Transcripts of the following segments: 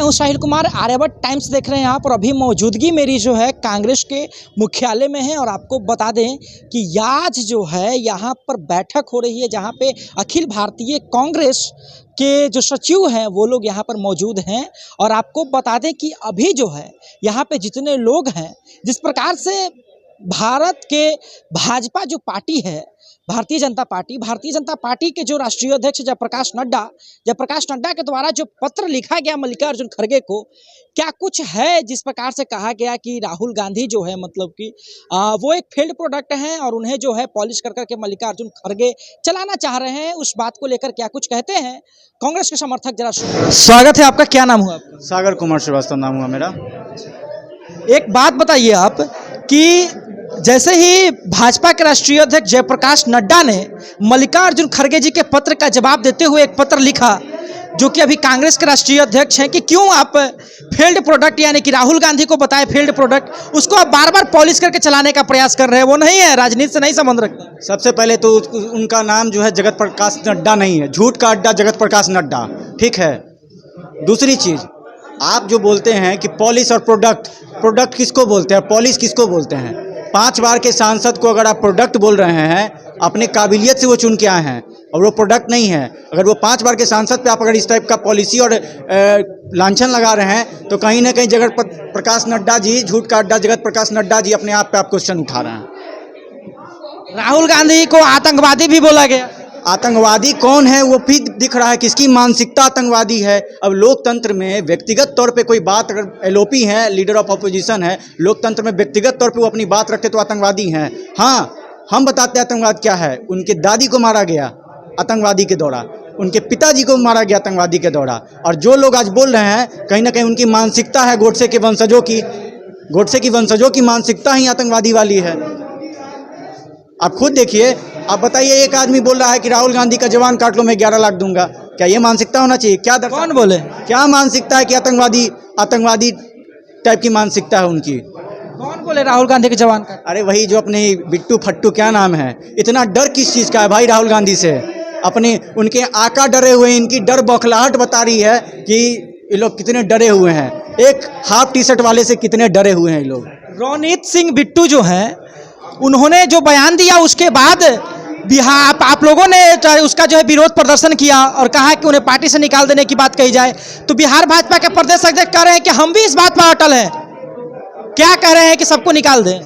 मैं हूं साहिल कुमार, आर्यभट्ट टाइम्स देख रहे हैं आप। और अभी मौजूदगी मेरी जो है कांग्रेस के मुख्यालय में है। और आपको बता दें कि आज जो है यहाँ पर बैठक हो रही है, जहाँ पे अखिल भारतीय कांग्रेस के जो सचिव हैं वो लोग यहाँ पर मौजूद हैं। और आपको बता दें कि अभी जो है यहाँ पे जितने लोग हैं, जिस प्रकार से भारत के भाजपा जो पार्टी है, भारतीय जनता पार्टी के जो राष्ट्रीय अध्यक्ष जयप्रकाश नड्डा के द्वारा जो पत्र लिखा गया मल्लिकार्जुन खड़गे को, क्या कुछ है जिस प्रकार से कहा गया कि राहुल गांधी जो है मतलब कि वो एक फेल्ड प्रोडक्ट हैं और उन्हें जो है पॉलिश कर करके मल्लिकार्जुन खड़गे चलाना चाह रहे हैं। उस बात को लेकर क्या कुछ कहते हैं कांग्रेस के समर्थक, जरा सुनिए। स्वागत है आपका, क्या नाम हुआ आपका? सागर कुमार श्रीवास्तव नाम हुआ मेरा। एक बात बताइए आप कि जैसे ही भाजपा के राष्ट्रीय अध्यक्ष जयप्रकाश नड्डा ने मल्लिकार्जुन खड़गे जी के पत्र का जवाब देते हुए एक पत्र लिखा, जो कि अभी कांग्रेस के राष्ट्रीय अध्यक्ष हैं, कि क्यों आप फेल्ड प्रोडक्ट यानी कि राहुल गांधी को बताए फेल्ड प्रोडक्ट, उसको आप बार बार पॉलिश करके चलाने का प्रयास कर रहे हैं। वो नहीं है, राजनीति से नहीं संबंध रखता। सबसे पहले तो उनका नाम जो है जगत प्रकाश नड्डा नहीं है, झूठ का अड्डा जगत प्रकाश नड्डा, ठीक है। दूसरी चीज, आप जो बोलते हैं कि पॉलिश और प्रोडक्ट किसको बोलते हैं, पॉलिश किसको बोलते हैं? 5 बार के सांसद को अगर आप प्रोडक्ट बोल रहे हैं, अपने काबिलियत से वो चुन के आए हैं और वो प्रोडक्ट नहीं है। अगर वो 5 बार के सांसद पे आप अगर इस टाइप का पॉलिसी और लांछन लगा रहे हैं, तो कहीं ना कहीं जगत प्रकाश नड्डा जी, झूठ का अड्डा जगत प्रकाश नड्डा जी अपने आप पे आप क्वेश्चन उठा रहे हैं। राहुल गांधी को आतंकवादी भी बोला गया। आतंकवादी कौन है वो भी दिख रहा है, किसकी मानसिकता आतंकवादी है। अब लोकतंत्र में व्यक्तिगत तौर पे कोई बात, अगर एलओपी है, लीडर ऑफ अपोजिशन है, लोकतंत्र में व्यक्तिगत तौर पे वो अपनी बात रखते तो आतंकवादी हैं। हाँ, हम बताते हैं आतंकवाद क्या है। उनके दादी को मारा गया आतंकवादी के दौरा, उनके पिताजी को मारा गया आतंकवादी के दौरा। और जो लोग आज बोल रहे हैं, कहीं ना कहीं उनकी मानसिकता है गोडसे के वंशजों की मानसिकता ही आतंकवादी वाली है। आप खुद देखिए, आप बताइए, एक आदमी बोल रहा है कि राहुल गांधी का जवान काट लो मैं 11 लाख दूंगा। क्या ये मानसिकता होना चाहिए? क्या कौन बोले? क्या मानसिकता है कि आतंकवादी टाइप की मानसिकता है उनकी? कौन बोले राहुल गांधी के जवान का? अरे वही जो अपने बिट्टू फट्टू, क्या नाम है। इतना डर किस चीज का है भाई राहुल गांधी से? अपने उनके आका डरे हुए, इनकी डर बौखलाहट बता रही है कि ये लोग कितने डरे हुए हैं। एक हाफ टी शर्ट वाले से कितने डरे हुए हैं ये लोग। रोनित सिंह बिट्टू जो हैं, उन्होंने जो बयान दिया उसके बाद बिहार आप लोगों ने उसका जो है विरोध प्रदर्शन किया और कहा कि उन्हें पार्टी से निकाल देने की बात कही जाए। तो बिहार भाजपा के प्रदेश अध्यक्ष कह रहे हैं कि हम भी इस बात पर अटल हैं। क्या कह रहे हैं कि सबको निकाल दें?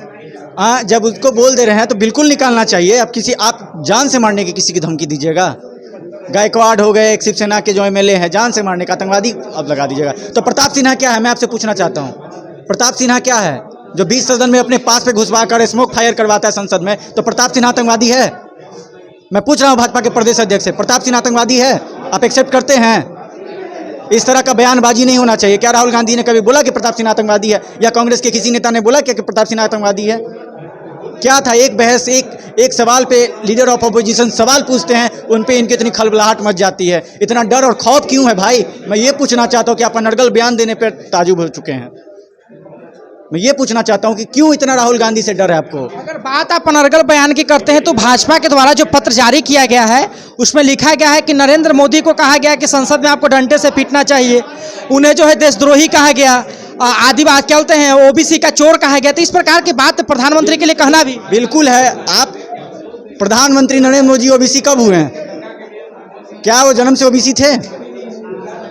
हाँ, जब उसको बोल दे रहे हैं तो बिल्कुल निकालना चाहिए। अब आप जान से मारने की किसी की धमकी दीजिएगा? गायकवाड़ हो गए, एक शिवसेना के जो एमएलए हैं, जान से मारने का आतंकवादी अब लगा दीजिएगा। तो प्रताप सिन्हा क्या है, मैं आपसे पूछना चाहता हूँ। प्रताप सिन्हा क्या है जो 20 सदन में अपने पास पे घुसवा कर स्मोक फायर करवाता है संसद में? तो प्रताप सिन्हा आतंकवादी है? मैं पूछ रहा हूं भाजपा के प्रदेश अध्यक्ष से, प्रताप सिन्हा आतंकवादी है? आप एक्सेप्ट करते हैं? इस तरह का बयानबाजी नहीं होना चाहिए। क्या राहुल गांधी ने कभी बोला कि प्रताप सिन्हा आतंकवादी है, या कांग्रेस के किसी नेता ने बोला कि प्रताप सिन्हा आतंकवादी है? क्या था एक बहस, एक सवाल पे लीडर ऑफ अपोजिशन सवाल पूछते हैं, उन पे इनकी इतनी खलबलाहट मच जाती है। इतना डर और खौफ क्यों है भाई? मैं ये पूछना चाहता हूँ कि आप अनर्गल बयान देने पर ताजुब हो चुके हैं। मैं ये पूछना चाहता हूं कि क्यों इतना राहुल गांधी से डर है आपको? अगर बात आप अनर्गल बयान की करते हैं, तो भाजपा के द्वारा जो पत्र जारी किया गया है उसमें लिखा गया है कि नरेंद्र मोदी को कहा गया कि संसद में आपको डंडे से पीटना चाहिए। उन्हें जो है देशद्रोही कहा गया, आदिवासी कहते हैं, ओबीसी का चोर कहा गया। तो इस प्रकार की बात प्रधानमंत्री के लिए कहना भी बिल्कुल है। आप प्रधानमंत्री नरेंद्र मोदी ओबीसी कब हुए हैं? क्या वो जन्म से ओबीसी थे?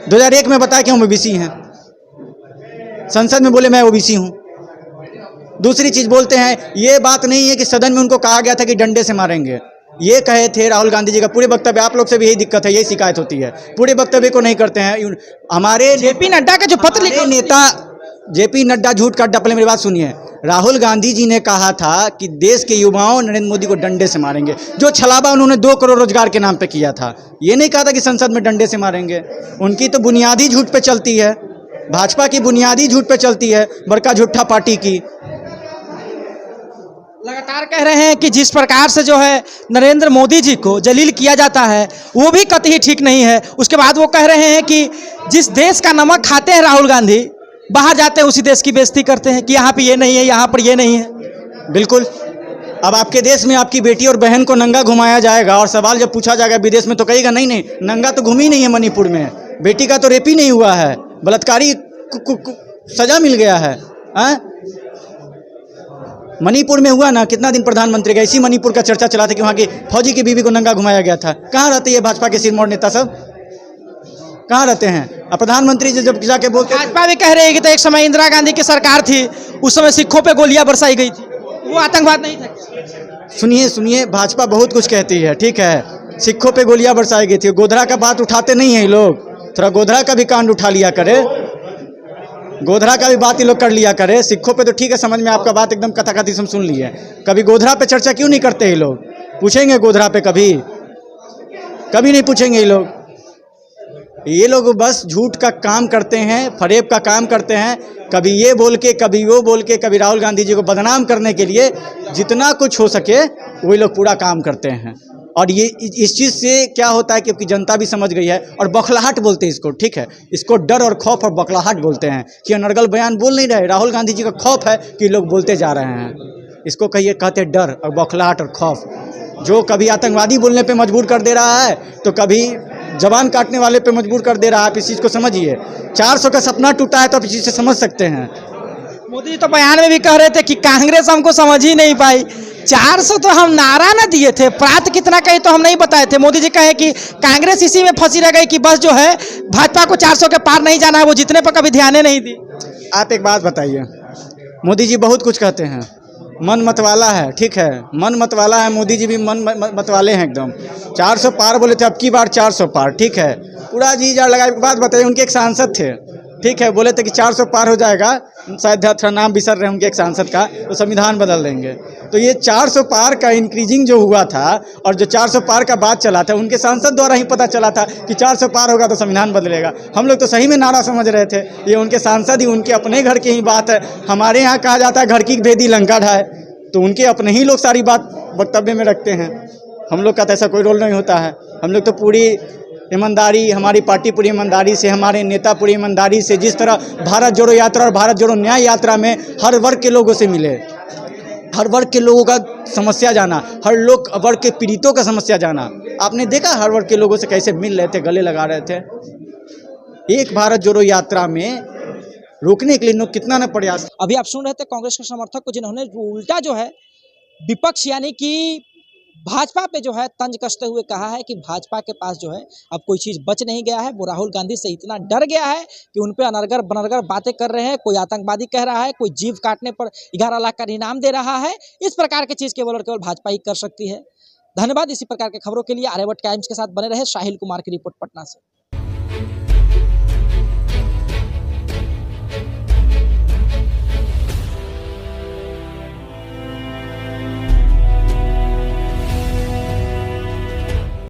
2001 में बताया कि हम ओबीसी हैं, संसद में बोले मैं ओबीसी हूं। दूसरी चीज बोलते हैं, ये बात नहीं है कि सदन में उनको कहा गया था कि डंडे से मारेंगे। ये कहे थे राहुल गांधी जी का पूरे वक्तव्य। आप लोग से भी यही दिक्कत है, यही शिकायत होती है, पूरे वक्तव्य को नहीं करते हैं। हमारे जेपी नड्डा का जो पत्र लिखे, नेता जेपी नड्डा झूठ का अड्डा। पहले मेरी बात सुनिए। राहुल गांधी जी ने कहा था कि देश के युवाओं नरेंद्र मोदी को डंडे से मारेंगे। जो छलावा उन्होंने 2 करोड़ रोजगार के नाम पे किया था, ये नहीं कहा था कि संसद में डंडे से मारेंगे। उनकी तो बुनियादी झूठ पे चलती है, भाजपा की बुनियादी झूठ पे चलती है, बड़का झूठा पार्टी की। लगातार कह रहे हैं कि जिस प्रकार से जो है नरेंद्र मोदी जी को जलील किया जाता है वो भी कतई ठीक नहीं है। उसके बाद वो कह रहे हैं कि जिस देश का नमक खाते हैं राहुल गांधी, बाहर जाते हैं उसी देश की बेइज्जती करते हैं कि यहाँ पे ये नहीं है, यहाँ पर ये नहीं है। बिल्कुल। अब आपके देश में आपकी बेटी और बहन को नंगा घुमाया जाएगा और सवाल जब पूछा जाएगा विदेश में, तो कहेगा नहीं, नंगा तो घूमी नहीं है मणिपुर में, बेटी का तो रेप ही नहीं हुआ है। बलात्कारी सजा मिल गया है। मणिपुर में हुआ ना, कितना दिन प्रधानमंत्री का इसी मणिपुर का चर्चा चला था कि वहाँ की फौजी की बीवी को नंगा घुमाया गया था। कहाँ रहते ये भाजपा के सिरमौर नेता सब, कहाँ रहते हैं? अब प्रधानमंत्री जी जब जाके बोलते, भाजपा भी कह रही है कि तो एक समय इंदिरा गांधी की सरकार थी, उस समय सिखों पे गोलियां बरसाई गई थी, वो आतंकवाद नहीं था? सुनिए, भाजपा बहुत कुछ कहती है, ठीक है, सिखों पे गोलियां बरसाई गई थी। गोधरा का बात उठाते नहीं है ये लोग, थोड़ा गोधरा का भी कांड उठा लिया करे, गोधरा का भी बात ये लोग कर लिया करे। सिखों पे तो ठीक है, समझ में आपका बात एकदम कथाकथी हम सुन लिए, कभी गोधरा पे चर्चा क्यों नहीं करते ये लोग? पूछेंगे गोधरा पे? कभी नहीं पूछेंगे ये लोग। ये लोग बस झूठ का काम करते हैं, फरेब का काम करते हैं, कभी ये बोल के, कभी वो बोल के, कभी राहुल गांधी जी को बदनाम करने के लिए जितना कुछ हो सके वही लोग पूरा काम करते हैं। और ये इस चीज़ से क्या होता है कि आपकी जनता भी समझ गई है, और बौखलाहट बोलते हैं इसको, ठीक है, इसको डर और खौफ और बौखलाहट बोलते हैं कि अनर्गल बयान बोल नहीं रहे। राहुल गांधी जी का खौफ है कि लोग बोलते जा रहे हैं, इसको कहिए, कहते हैं डर और बौखलाहट और खौफ, जो कभी आतंकवादी बोलने पे मजबूर कर दे रहा है तो कभी जवान काटने वाले पे मजबूर कर दे रहा है। आप इस चीज़ को समझिए। 400 का सपना टूटा है तो आप इस चीज़ से समझ सकते हैं। मोदी जी तो बयान में भी कह रहे थे कि कांग्रेस हमको समझ ही नहीं पाई। 400 तो हम नारा ना दिए थे, प्रात कितना कही तो हम नहीं बताए थे। मोदी जी कहे कि कांग्रेस इसी में फंसी रह गई कि बस जो है भाजपा को 400 के पार नहीं जाना है, वो जितने पर कभी ध्यान नहीं दी। आप एक बात बताइए, मोदी जी बहुत कुछ कहते हैं, मन मतवाला है, ठीक है, मन मतवाला है, मोदी जी भी मन मतवाले हैं एकदम। 400 पार बोले थे, अब की बार 400 पार, ठीक है, पूरा जी जार लगा। एक बात बताइए, उनके एक सांसद थे, ठीक है, बोले थे कि 400 पार हो जाएगा, शायद थोड़ा नाम बिसर रहे होंगे एक सांसद का, तो संविधान बदल देंगे। तो ये 400 पार का इंक्रीजिंग जो हुआ था और जो 400 पार का बात चला था, उनके सांसद द्वारा ही पता चला था कि 400 पार होगा तो संविधान बदलेगा। हम लोग तो सही में नारा समझ रहे थे, ये उनके सांसद ही, उनके अपने घर की ही बात है। हमारे यहाँ कहा जाता है घर की भेदी लंका ढाए, तो उनके अपने ही लोग सारी बात वक्तव्य में रखते हैं। हम लोग का तो ऐसा कोई रोल नहीं होता है। हम लोग तो पूरी ईमानदारी, हमारी पार्टी पूरी ईमानदारी से, हमारे नेता पूरी ईमानदारी से, जिस तरह भारत जोड़ो यात्रा और भारत जोड़ो न्याय यात्रा में हर वर्ग के लोगों से मिले, हर वर्ग के लोगों का समस्या जाना, हर वर्ग के पीड़ितों का समस्या जाना। आपने देखा हर वर्ग के लोगों से कैसे मिल रहे थे, गले लगा रहे थे। एक भारत जोड़ो यात्रा में रोकने के लिए लोग कितना न प्रयास। अभी आप सुन रहे थे कांग्रेस के समर्थक को, जिन्होंने उल्टा जो है विपक्ष यानी कि भाजपा पे जो है तंज कसते हुए कहा है कि भाजपा के पास जो है अब कोई चीज़ बच नहीं गया है। वो राहुल गांधी से इतना डर गया है कि उन पे अनर्गल बनर्गल बातें कर रहे हैं। कोई आतंकवादी कह रहा है, कोई जीव काटने पर 11 लाख का इनाम दे रहा है। इस प्रकार की चीज़ केवल और केवल भाजपा ही कर सकती है। धन्यवाद। इसी प्रकार के खबरों के लिए आर्यभट्ट टाइम्स के साथ बने रहे। साहिल कुमार की रिपोर्ट पटना से।